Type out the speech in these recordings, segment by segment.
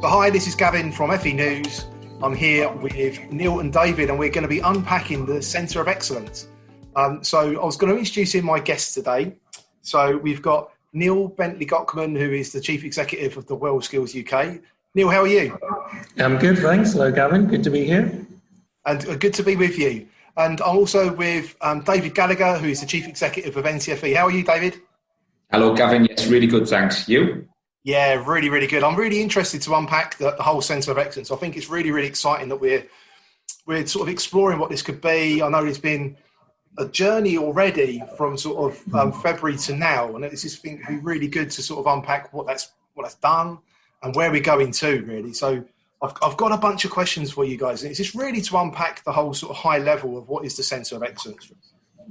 So hi, this is Gavin from FE News. I'm here with Neil and David, and we're going to be unpacking the Centre of Excellence. So I was going to introduce my guests today. So we've got Neil Bentley Gockmann, who is the Chief Executive of the WorldSkills UK. Neil, how are you? I'm good, thanks. Hello, Gavin. Good to be here. And good to be with you. And I'm also with David Gallagher, who is the Chief Executive of NCFE. How are you, David? Hello, Gavin. Yes, really good, thanks. You? Yeah, really, really good. I'm really interested to unpack the whole Centre of Excellence. I think it's really, really exciting that we're sort of exploring what this could be. I know there's been a journey already from sort of February to now, and it's just think it'd be really good to sort of unpack what that's done and where we're going to, really. So I've got a bunch of questions for you guys, and it's just really to unpack the whole sort of high level of what is the Centre of Excellence.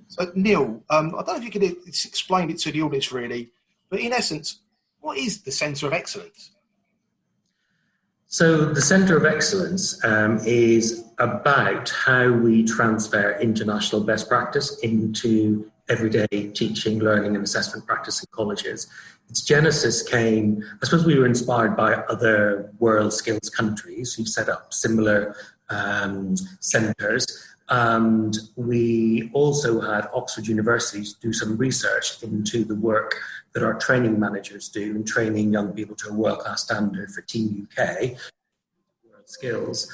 So Neil, I don't know if you could explain it to the audience really, but in essence, what is the Centre of Excellence? So the Centre of Excellence is about how we transfer international best practice into everyday teaching, learning and assessment practice in colleges. Its genesis came, I suppose we were inspired by other WorldSkills countries who've set up similar centres. And we also had Oxford University do some research into the work that our training managers do in training young people to a world-class standard for Team UK, WorldSkills.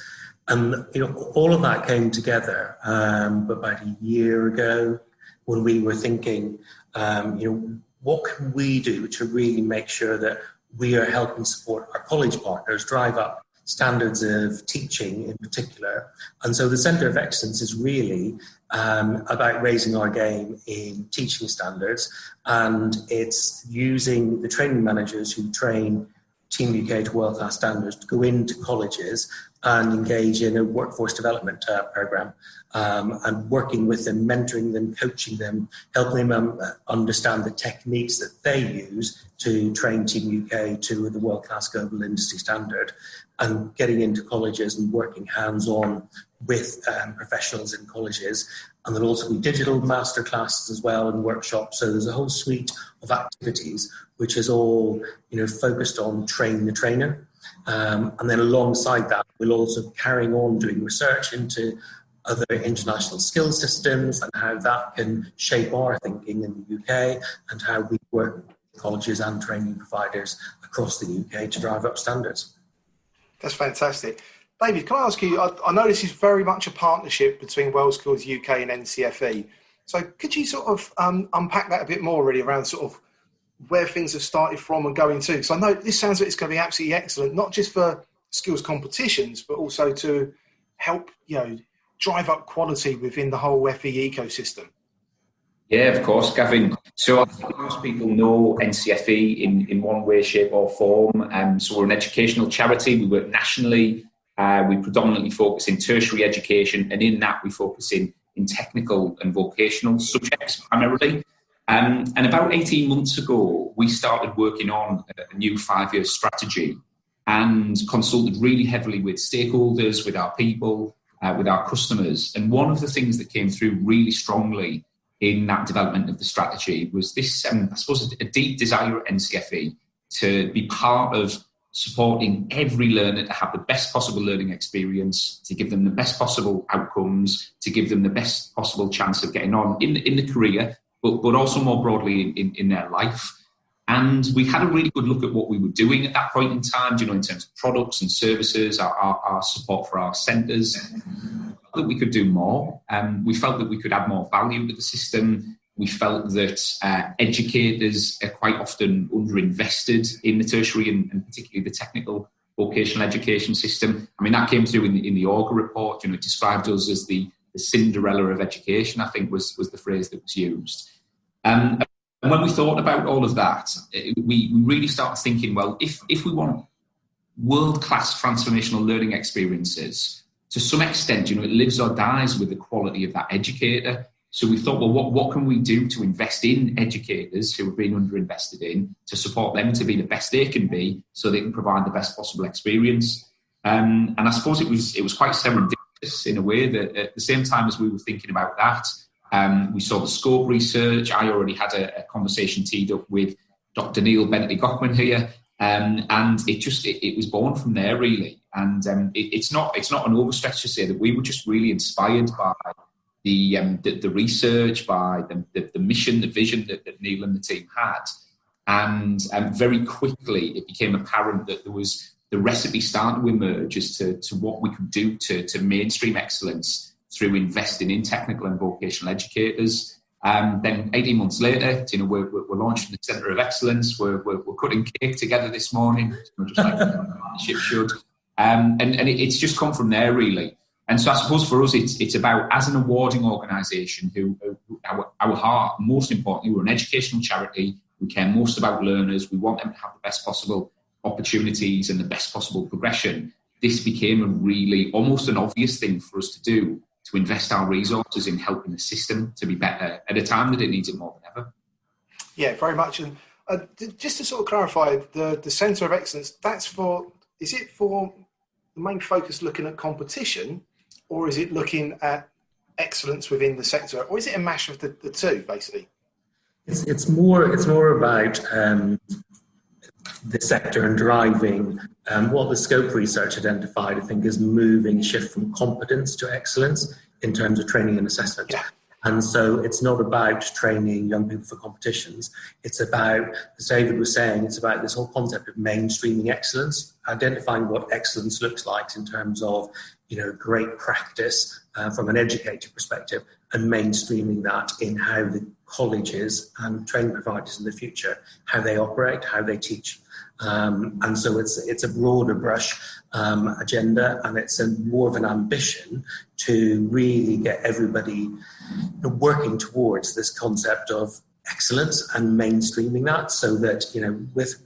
And all of that came together about a year ago when we were thinking, what can we do to really make sure that we are helping support our college partners drive up standards of teaching in particular. And so the Centre of Excellence is really about raising our game in teaching standards, and it's using the training managers who train Team UK to world-class standards to go into colleges and engage in a workforce development programme, and working with them, mentoring them, coaching them, helping them understand the techniques that they use to train Team UK to the world-class global industry standard, and getting into colleges and working hands-on with professionals in colleges. And there'll also be digital masterclasses as well and workshops. So there's a whole suite of activities which is all focused on train the trainer. And then alongside that, we'll also carrying on doing research into other international skills systems and how that can shape our thinking in the UK and how we work with colleges and training providers across the UK to drive up standards. That's fantastic. David, can I ask you, I know this is very much a partnership between WorldSkills UK and NCFE. So could you sort of unpack that a bit more really around sort of where things have started from and going to? Because I know this sounds like it's going to be absolutely excellent, not just for skills competitions, but also to help, drive up quality within the whole FE ecosystem. Yeah, of course, Gavin. So I think most people know NCFE in one way, shape or form. So we're an educational charity. We work nationally. We predominantly focus in tertiary education, and in that we focus in technical and vocational subjects primarily. And about 18 months ago, we started working on a new 5-year strategy and consulted really heavily with stakeholders, with our people, with our customers. And one of the things that came through really strongly in that development of the strategy was this, I suppose, a deep desire at NCFE to be part of supporting every learner to have the best possible learning experience, to give them the best possible outcomes, to give them the best possible chance of getting on in the career, but also more broadly in their life. And we had a really good look at what we were doing at that point in time, in terms of products and services, our support for our centres. That we could do more. We felt that we could add more value to the system. We felt that educators are quite often underinvested in the tertiary and particularly the technical vocational education system. I mean, that came through in the Auger report. It described us as the Cinderella of education, I think was the phrase that was used. And when we thought about all of that, we really started thinking, well, if we want world-class transformational learning experiences, to some extent, it lives or dies with the quality of that educator. So we thought, well, what can we do to invest in educators who have been underinvested in, to support them to be the best they can be so they can provide the best possible experience? And I suppose it was quite serendipitous in a way that at the same time as we were thinking about that, we saw the scope research. I already had a conversation teed up with Dr. Neil Bentley Gockmann here, And it was born from there, really. And it's not an overstretch to say that we were just really inspired by the research, by the mission, the vision that Neil and the team had. And very quickly it became apparent that there was the recipe starting to emerge as to what we could do to mainstream excellence through investing in technical and vocational educators. Then 18 months later, we're launching the Centre of Excellence. We're cutting cake together this morning, just like the partnership should. And it's just come from there, really. And so I suppose for us, it's about, as an awarding organisation, who our heart, most importantly, we're an educational charity. We care most about learners. We want them to have the best possible opportunities and the best possible progression. This became a really almost an obvious thing for us to do, to invest our resources in helping the system to be better at a time that it needs it more than ever. Yeah, very much. And just to sort of clarify, the Centre of Excellence, is it for the main focus looking at competition, or is it looking at excellence within the sector, or is it a mash of the two, basically? It's more about the sector and driving what the scope research identified, I think, is moving shift from competence to excellence in terms of training and assessment. Yeah. And so it's not about training young people for competitions. It's about, as David was saying, it's about this whole concept of mainstreaming excellence, identifying what excellence looks like in terms of, great practice from an educator perspective, and mainstreaming that in how the colleges and training providers in the future, how they operate, how they teach. And so it's a broader brush agenda, and it's more of an ambition to really get everybody working towards this concept of excellence and mainstreaming that, so that with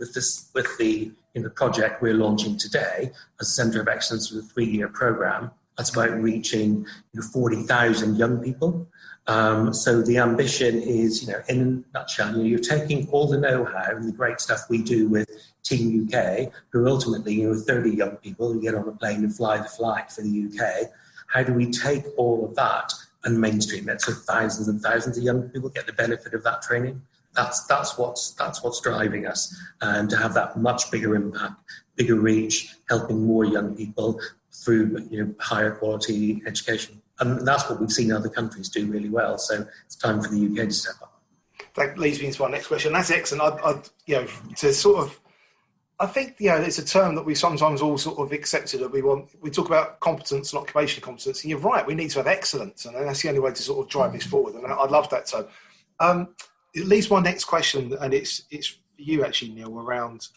the project we're launching today as a Centre of Excellence with a 3-year programme, that's about reaching 40,000 young people. So the ambition is, in a nutshell, you're taking all the know-how and the great stuff we do with Team UK, who ultimately, 30 young people who get on a plane and fly the flag for the UK. How do we take all of that and mainstream it so thousands and thousands of young people get the benefit of that training? That's what's driving us, to have that much bigger impact, bigger reach, helping more young people through higher quality education. And that's what we've seen other countries do really well. So it's time for the UK to step up. That leads me into my next question. That's excellent. I think it's a term that we sometimes all sort of accepted that we talk about competence and occupational competence. And you're right, we need to have excellence, and that's the only way to sort of drive this forward. And I love that term. It leads my next question, and it's for you actually, Neil, around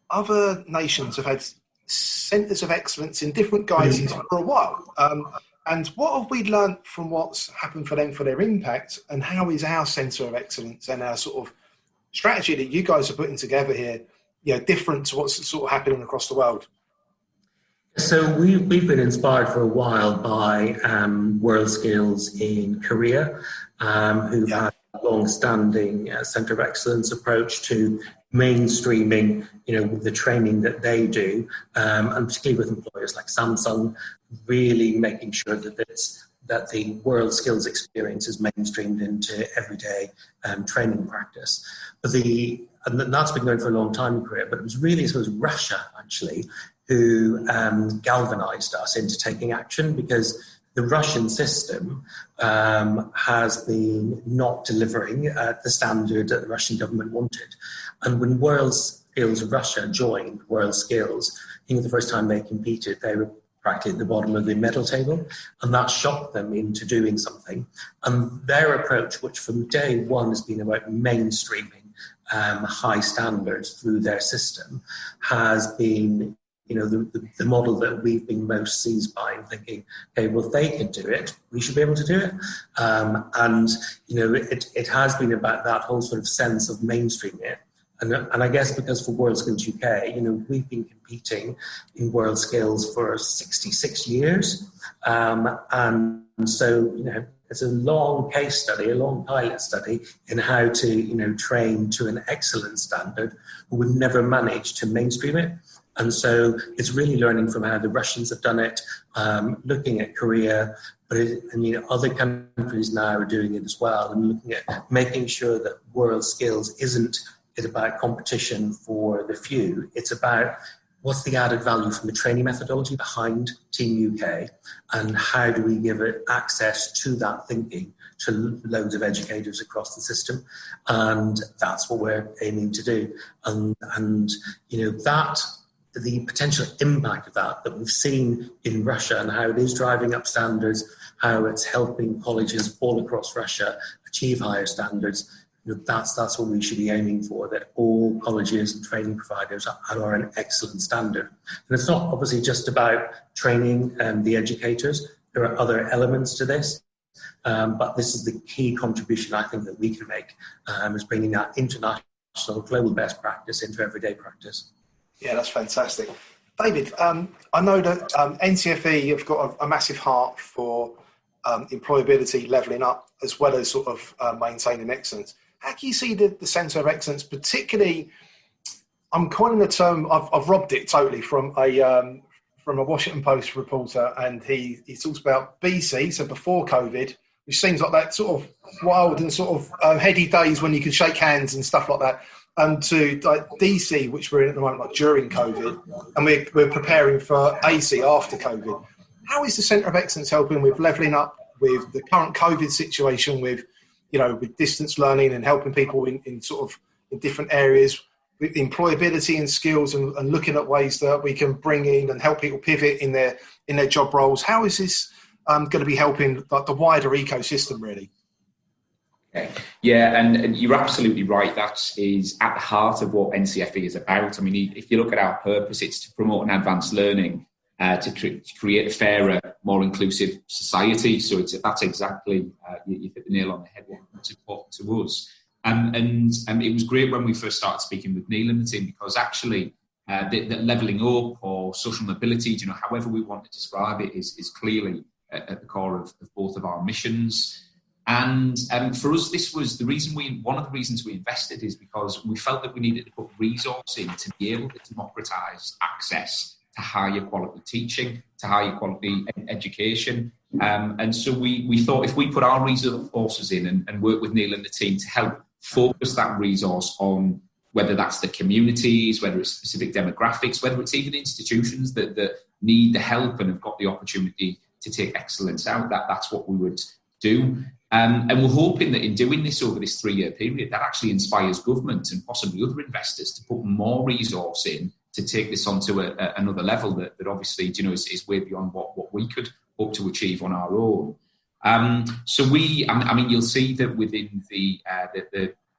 other nations have had centres of excellence in different guises for a while. And what have we learnt from what's happened for them for their impact, and how is our centre of excellence and our sort of strategy that you guys are putting together here, different to what's sort of happening across the world? So we've been inspired for a while by WorldSkills in Korea, who've had a long-standing centre of excellence approach to mainstreaming, the training that they do, and particularly with employers like Samsung, really making sure that the WorldSkills experience is mainstreamed into everyday training practice. And that's been going for a long time in Korea, but it was really, Russia, actually, who galvanized us into taking action, because the Russian system has been not delivering the standard that the Russian government wanted. And when WorldSkills Russia joined WorldSkills, I think the first time they competed, they were practically at the bottom of the medal table, and that shocked them into doing something. And their approach, which from day one has been about mainstreaming high standards through their system, has been the model that we've been most seized by, and thinking, okay, well, if they can do it, we should be able to do it. And it has been about that whole sort of sense of mainstreaming it. And I guess because for WorldSkills UK, we've been competing in WorldSkills for 66 years. And so, it's a long case study, a long pilot study in how to, train to an excellent standard, but we've never managed to mainstream it. And so it's really learning from how the Russians have done it, looking at Korea, but other countries now are doing it as well, and looking at making sure that WorldSkills isn't is about competition for the few. It's about what's the added value from the training methodology behind Team UK, and how do we give it access to that thinking to loads of educators across the system. And that's what we're aiming to do. And that the potential impact of that we've seen in Russia, and how it is driving up standards, how it's helping colleges all across Russia achieve higher standards. That's what we should be aiming for, that all colleges and training providers are an excellent standard. And it's not obviously just about training the educators. There are other elements to this, but this is the key contribution I think that we can make, is bringing that international global best practice into everyday practice. Yeah, that's fantastic. David, I know that NCFE have got a massive heart for employability, levelling up, as well as sort of maintaining excellence. How do you see the Centre of Excellence, particularly, I'm coining the term, I've robbed it totally from a Washington Post reporter, and he talks about BC, so before COVID, which seems like that sort of wild and sort of heady days when you could shake hands and stuff like that, to like DC, which we're in at the moment, like during COVID, and we're preparing for AC after COVID. How is the Centre of Excellence helping with levelling up with the current COVID situation, with distance learning and helping people in sort of in different areas with employability and skills, and looking at ways that we can bring in and help people pivot in their job roles? How is this going to be helping like the wider ecosystem, really? Okay. Yeah, and you're absolutely right. That is at the heart of what NCFE is about. I mean, if you look at our purpose, it's to promote and advance learning, to create a fairer, more inclusive society. So that's exactly, you hit the nail on the head, what's important to us. And it was great when we first started speaking with Neil and the team, because actually that levelling up or social mobility, however we want to describe it, is clearly at the core of both of our missions. And for us, this was one of the reasons we invested, is because we felt that we needed to put resource in to be able to democratise access to higher quality teaching, to higher quality education. And so we thought if we put our resources in and work with Neil and the team to help focus that resource on whether that's the communities, whether it's specific demographics, whether it's even institutions that need the help and have got the opportunity to take excellence out, that's what we would do. And we're hoping that in doing this over this 3-year period, that actually inspires government and possibly other investors to put more resource in to take this on to another level that obviously, is way beyond what we could hope to achieve on our own. So you'll see that within the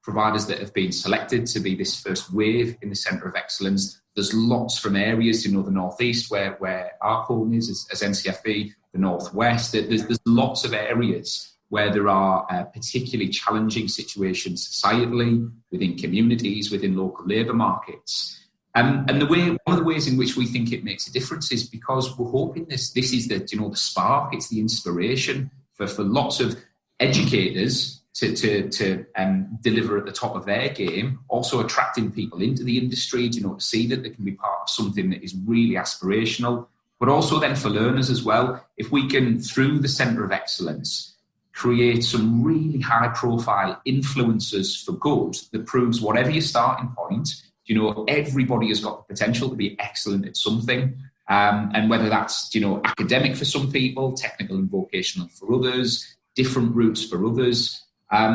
providers that have been selected to be this first wave in the Centre of Excellence, there's lots from areas, the Northeast, where our home is as NCFE, the Northwest. There's lots of areas where there are particularly challenging situations societally, within communities, within local labour markets. And one of the ways in which we think it makes a difference is because we're hoping this is the spark, it's the inspiration for lots of educators to deliver at the top of their game, also attracting people into the industry, to see that they can be part of something that is really aspirational, but also then for learners as well. If we can, through the Centre of Excellence, create some really high-profile influencers for good that proves whatever your starting point, everybody has got the potential to be excellent at something. And whether that's, academic for some people, technical and vocational for others, different routes for others.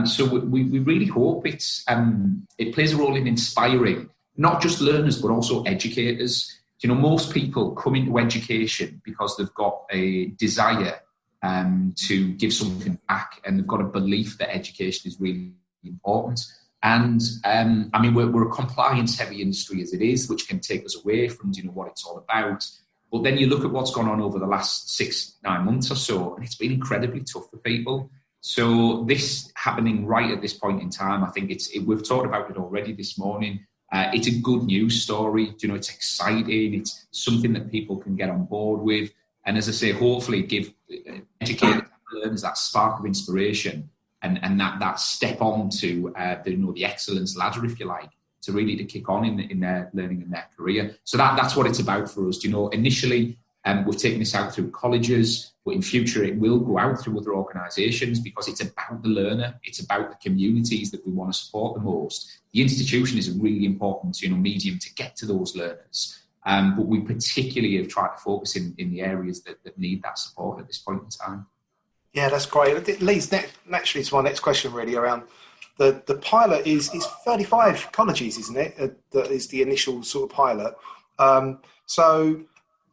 So we really hope it plays a role in inspiring not just learners, but also educators. Most people come into education because they've got a desire to give something back, and they've got a belief that education is really important. And we're a compliance-heavy industry as it is, which can take us away from what it's all about. But then you look at what's gone on over the last 6-9 months or so, and it's been incredibly tough for people. So this happening right at this point in time, I think we've talked about it already this morning. It's a good news story. It's exciting. It's something that people can get on board with. And as I say, hopefully give educators and learners that spark of inspiration and that step on to the excellence ladder, if you like, to really to kick on in their learning and their career. So that's what it's about for us. Initially We've taken this out through colleges, but in future it will go out through other organisations because it's about the learner, it's about the communities that we want to support the most. The institution is a really important, medium to get to those learners. But we particularly have tried to focus in the areas that need that support at this point in time. Yeah, that's great. It leads naturally to my next question, really, around the pilot is 35 colleges, isn't it? That is the initial sort of pilot. So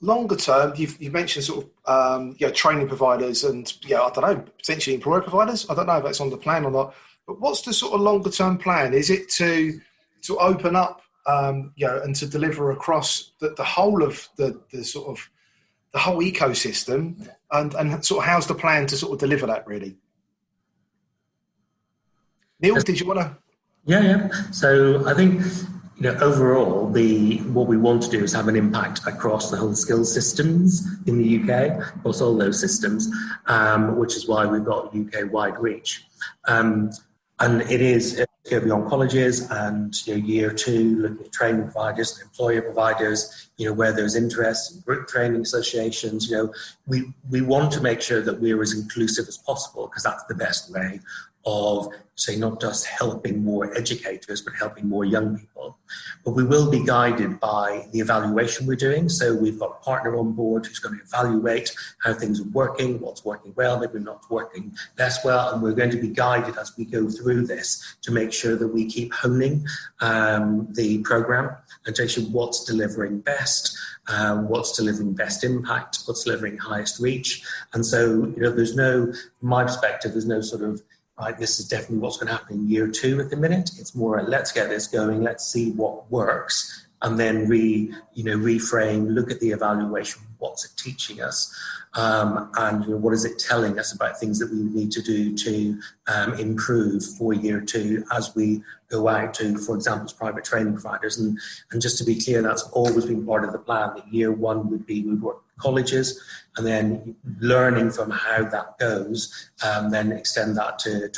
longer term, you've mentioned sort of training providers and I don't know, potentially employer providers. I don't know if that's on the plan or not. But what's the sort of longer term plan? Is it to open up, and to deliver across the whole of the sort of the whole ecosystem, and sort of how's the plan to sort of deliver that, really? Neil, did you want to? Yeah. So I think, overall, what we want to do is have an impact across the whole skills systems in the UK, across all those systems, which is why we've got UK-wide reach. And it is go beyond colleges and year two, looking at training providers and employer providers, where there's interest, group training associations. We want to make sure that we're as inclusive as possible, because that's the best way of, say, not just helping more educators, but helping more young people. But we will be guided by the evaluation we're doing. So we've got a partner on board who's going to evaluate how things are working, what's working well, maybe not working less well. And we're going to be guided as we go through this to make sure that we keep honing the program and to show what's delivering best, what's delivering best impact, what's delivering highest reach. And so, there's no, from my perspective, there's no sort of, right, this is definitely what's going to happen in year two at the minute. It's more, let's get this going, let's see what works, and then reframe, look at the evaluation, what's it teaching us, and what is it telling us about things that we need to do to improve for year two as we go out to, for example, private training providers. And just to be clear, that's always been part of the plan, that year one we'd work with colleges, and then learning from how that goes, then extend that to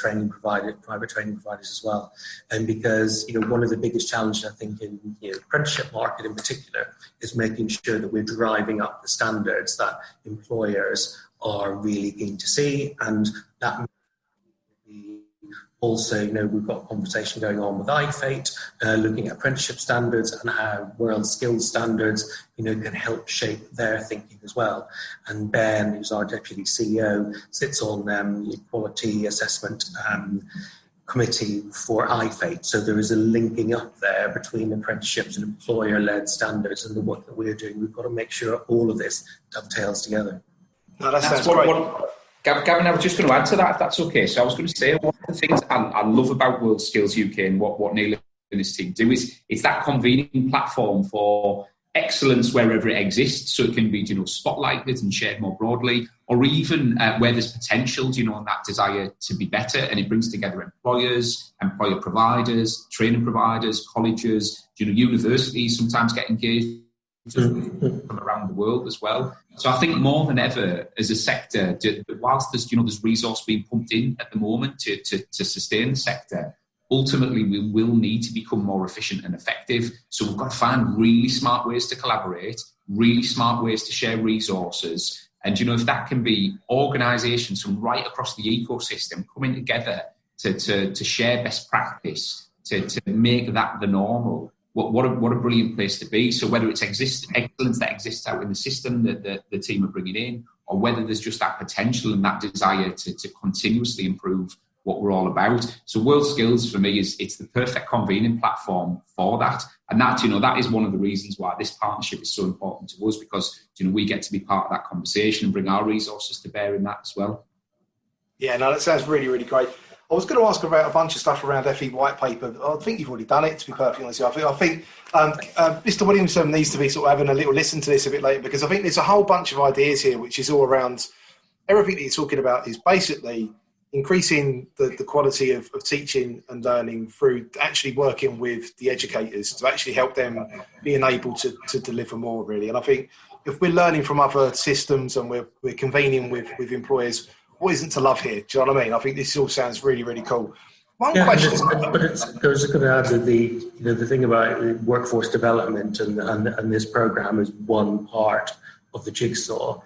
private training providers as well. And because, one of the biggest challenges, I think, in the apprenticeship market in particular, is making sure that we're driving up the standards that employers are really keen to see. And that also, we've got a conversation going on with IFATE, looking at apprenticeship standards and how WorldSkills standards, can help shape their thinking as well. And Ben, who's our Deputy CEO, sits on the Quality Assessment Committee for IFATE. So there is a linking up there between apprenticeships and employer-led standards and the work that we're doing. We've got to make sure all of this dovetails together. No, that sounds great. Gavin, I was just going to add to that, if that's okay. So I was going to say, one of the things I love about WorldSkills UK and what Neil and his team do is it's that convening platform for excellence wherever it exists. So it can be, spotlighted and shared more broadly, or even where there's potential, and that desire to be better. And it brings together employers, employer providers, training providers, colleges, universities sometimes get engaged from around the world as well. So I think more than ever as a sector, whilst there's resource being pumped in at the moment to sustain the sector, ultimately we will need to become more efficient and effective. So we've got to find really smart ways to collaborate, really smart ways to share resources. And if that can be organisations from right across the ecosystem coming together to share best practice, to make that the normal, what a brilliant place to be. So whether it's excellence that exists out in the system that the team are bringing in, or whether there's just that potential and that desire to continuously improve what we're all about. So WorldSkills for me it's the perfect convening platform for that. And that, that is one of the reasons why this partnership is so important to us, because, we get to be part of that conversation and bring our resources to bear in that as well. Yeah, no, that sounds really, really great. I was going to ask about a bunch of stuff around FE white paper. I think you've already done it, to be perfectly honest with you. I think Mr. Williamson needs to be sort of having a little listen to this a bit later, because I think there's a whole bunch of ideas here, which is all around everything that you're talking about is basically increasing the quality of teaching and learning through actually working with the educators to actually help them being able to deliver more, really. And I think if we're learning from other systems and we're convening with employers, what isn't to love here? Do you know what I mean? I think this all sounds really, really cool. One question. But I was going to add that the thing about workforce development and this program is one part of the jigsaw.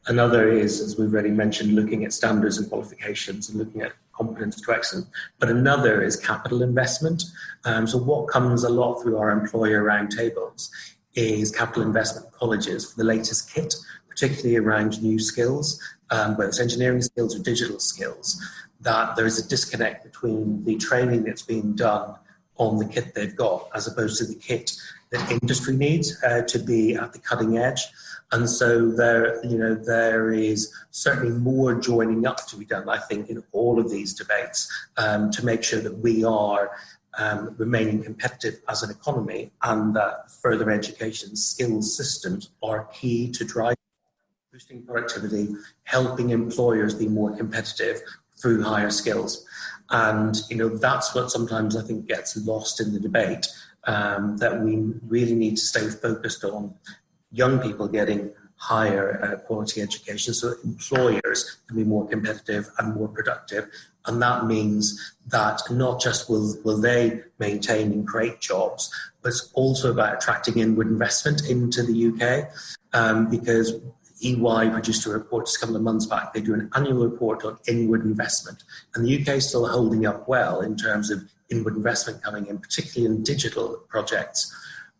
Another is, as we've already mentioned, looking at standards and qualifications and looking at competence to excellence. But another is capital investment. So what comes a lot through our employer roundtables is capital investment in colleges for the latest kit, particularly around new skills, whether it's engineering skills or digital skills, that there is a disconnect between the training that's being done on the kit they've got as opposed to the kit that industry needs to be at the cutting edge. And so there is certainly more joining up to be done, I think, in all of these debates to make sure that we are remaining competitive as an economy, and that further education skills systems are key to driving, boosting productivity, helping employers be more competitive through higher skills. And that's what sometimes I think gets lost in the debate, that we really need to stay focused on young people getting higher quality education so that employers can be more competitive and more productive. And that means that not just will they maintain and create jobs, but it's also about attracting inward investment into the UK, because EY produced a report just a couple of months back. They do an annual report on inward investment, and the UK is still holding up well in terms of inward investment coming in, particularly in digital projects.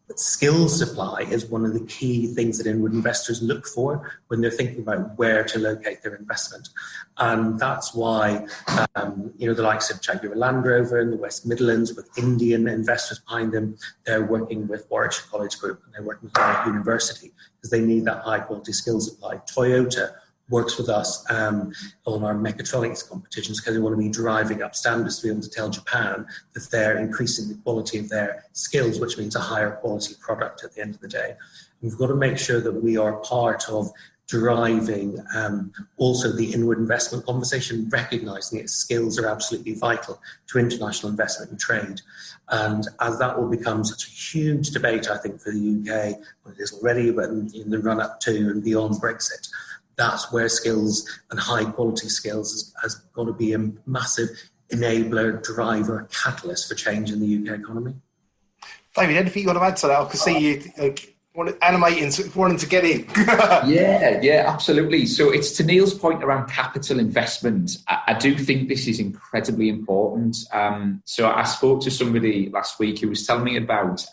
But skills supply is one of the key things that inward investors look for when they're thinking about where to locate their investment. And that's why, the likes of Jaguar Land Rover in the West Midlands, with Indian investors behind them, they're working with Warwickshire College Group and they're working with Warwick University because they need that high quality skills supply. Toyota works with us on our mechatronics competitions because they want to be driving up standards to be able to tell Japan that they're increasing the quality of their skills, which means a higher quality product at the end of the day. And we've got to make sure that we are part of driving also the inward investment conversation, recognising that skills are absolutely vital to international investment and trade. And as that will become such a huge debate, I think, for the UK, well, it is already, but in the run-up to and beyond Brexit, that's where skills and high quality skills has got to be a massive enabler, driver, catalyst for change in the UK economy. David, anything you want to add to that? I can see you animating, wanting to get in. Yeah, absolutely. So it's to Neil's point around capital investment. I do think this is incredibly important. So I spoke to somebody last week who was telling me about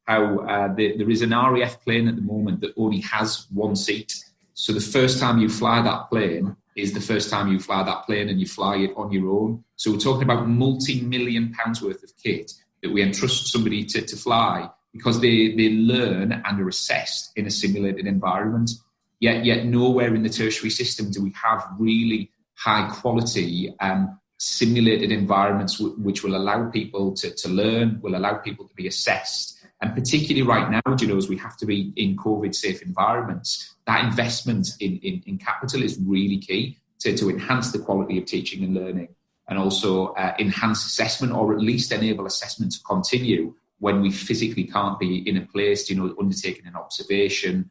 how there is an RAF plane at the moment that only has one seat. So the first time you fly that plane is the first time you fly that plane, and you fly it on your own. So we're talking about multi-million pounds worth of kit that we entrust somebody to fly because they learn and are assessed in a simulated environment. Yet nowhere in the tertiary system do we have really high quality simulated environments which will allow people to learn, will allow people to be assessed. And particularly right now, as we have to be in COVID-safe environments, that investment in capital is really key to enhance the quality of teaching and learning, and also enhance assessment, or at least enable assessment to continue when we physically can't be in a place, undertaking an observation,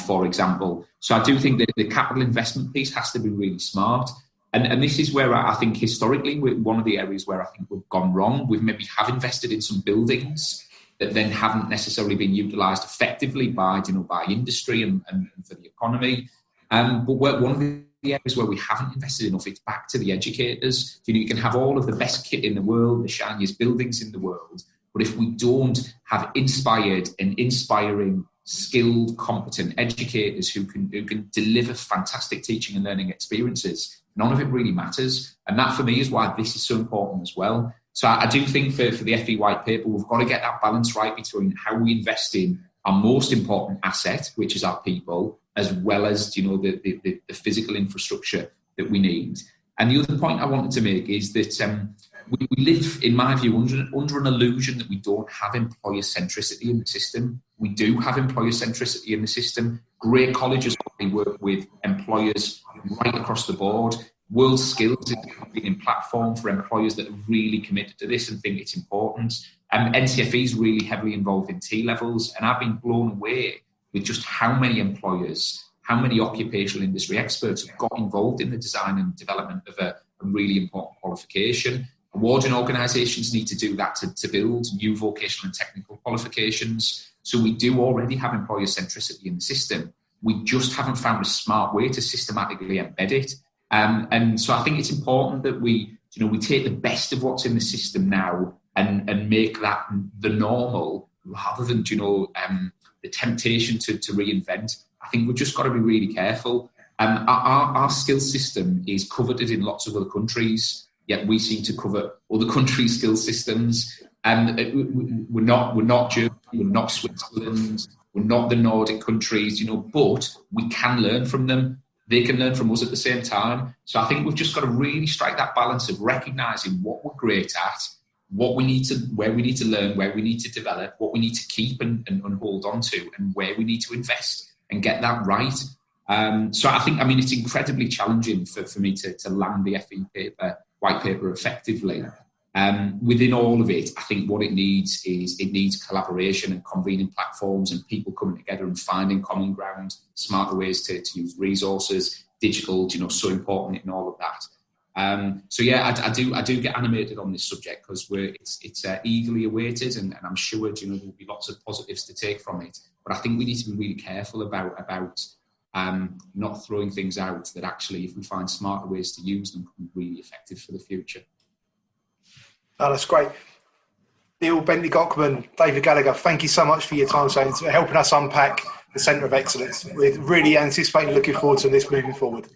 for example. So I do think that the capital investment piece has to be really smart. And this is where I think historically, one of the areas where I think we've gone wrong. We've maybe have invested in some buildings that then haven't necessarily been utilised effectively by industry and for the economy. But one of the areas where we haven't invested enough, it's back to the educators. You can have all of the best kit in the world, the shiniest buildings in the world, but if we don't have inspired and inspiring, skilled, competent educators who can deliver fantastic teaching and learning experiences, none of it really matters. And that, for me, is why this is so important as well. So I do think for the FE White Paper, we've got to get that balance right between how we invest in our most important asset, which is our people, as well as the physical infrastructure that we need. And the other point I wanted to make is that we live, in my view, under an illusion that we don't have employer centricity in the system. We do have employer centricity in the system. Great colleges already work with employers right across the board. WorldSkills is a convenient platform for employers that are really committed to this and think it's important. NCFE is really heavily involved in T-levels, and I've been blown away with just how many employers, how many occupational industry experts have got involved in the design and development of a really important qualification. Awarding organisations need to do that to build new vocational and technical qualifications. So we do already have employer centricity in the system. we just haven't found a smart way to systematically embed it. And so I think it's important that we take the best of what's in the system now and make that the normal rather than, the temptation to reinvent. I think we've just got to be really careful. Our skills system is coveted in lots of other countries, yet we seem to cover other countries' skills systems. And we're not Germany, we're not Switzerland, we're not the Nordic countries, but we can learn from them. They can learn from us at the same time. So I think we've just got to really strike that balance of recognising what we're great at, where we need to learn, where we need to develop, what we need to keep and hold on to, and where we need to invest and get that right. So I think, it's incredibly challenging for me to land the FE white paper effectively. Within all of it, I think what it needs collaboration and convening platforms and people coming together and finding common ground, smarter ways to use resources, digital, so important in all of that. I do get animated on this subject because it's eagerly awaited, and I'm sure there'll be lots of positives to take from it. But I think we need to be really careful about not throwing things out that actually, if we find smarter ways to use them, can be really effective for the future. Oh, that's great. Neil, Bentley Gockmann, David Gallagher, thank you so much for your time, so for helping us unpack the Centre of Excellence. We're really anticipating, looking forward to this moving forward.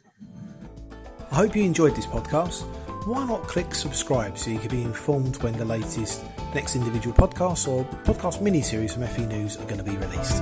I hope you enjoyed this podcast. Why not click subscribe so you can be informed when the latest next individual podcasts or podcast mini-series from FE News are going to be released.